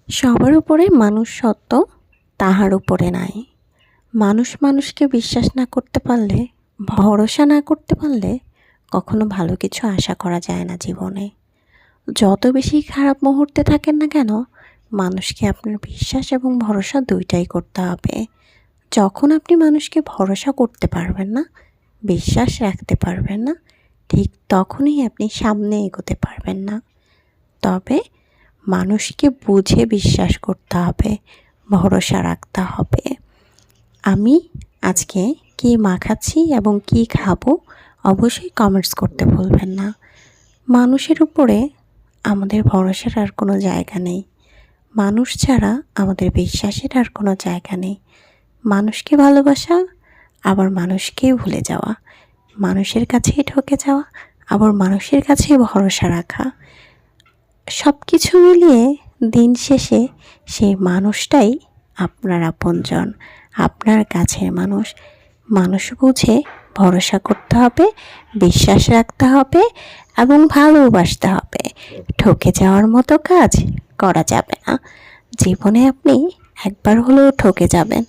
সবার উপরে মানুষ সত্য, তাহার উপরে নাই। মানুষ মানুষকে বিশ্বাস না করতে পারলে, ভরসা না করতে পারলে কখনো ভালো কিছু আশা করা যায় না জীবনে। যত বেশি খারাপ মুহূর্তে থাকেন না কেন, মানুষকে আপনার বিশ্বাস এবং ভরসা দুইটাই করতে হবে। যখন আপনি মানুষকে ভরসা করতে পারবেন না, বিশ্বাস রাখতে পারবেন না, ঠিক তখনই আপনি সামনে এগোতে পারবেন না। তবে মানুষকে বুঝে বিশ্বাস করতে হবে, ভরসা রাখতে হবে। আমি আজকে কী মাখাচ্ছি এবং কী খাবো অবশ্যই কমেন্টস করতে ভুলবেন না। মানুষের উপরে আমাদের ভরসার আর কোনো জায়গা নেই। মানুষ ছাড়া আমাদের বিশ্বাসের আর কোনো জায়গা নেই। মানুষকে ভালোবাসা, আবার মানুষকেই ভুলে যাওয়া, মানুষের কাছেই ঠকে যাওয়া, আবার মানুষের কাছেই ভরসা রাখা, সব কিছু মিলিয়ে দিন শেষে সেই মানুষটাই আপনার আপনজন, আপনার কাছের মানুষ। মানুষ বুঝে ভরসা করতে হবে, বিশ্বাস রাখতে হবে এবং ভালোবাসতে হবে। ঠকে যাওয়ার মতো কাজ করা যাবে না। জীবনে আপনি একবার হলেও ঠকে যাবেন,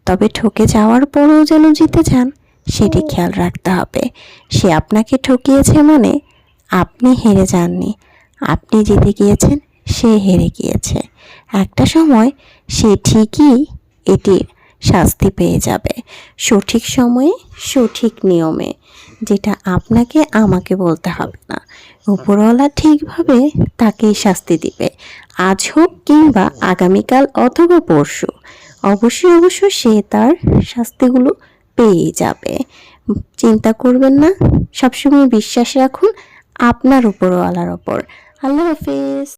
তবে ঠকে যাওয়ার পরেও যেন জিতে যান সেটি খেয়াল রাখতে হবে। সে আপনাকে ঠকিয়েছে মানে আপনি হেরে যাননি, আপনি জিতে গিয়েছেন, সে হেরে গিয়েছে। একটা সময় সে ঠিকই এটির শাস্তি পেয়ে যাবে, সঠিক সময়ে সঠিক নিয়মে, যেটা আপনাকে আমাকে বলতে হবে না। উপরওয়ালা ঠিকভাবে তাকেই শাস্তি দিবে, আজ হোক কিংবা আগামীকাল অথবা পরশু। অবশ্যই সে তার শাস্তিগুলো পেয়ে যাবে। চিন্তা করবেন না, সবসময় বিশ্বাস রাখুন আপনার উপরওয়ালার ওপর। আল্লাহ হাফেজ।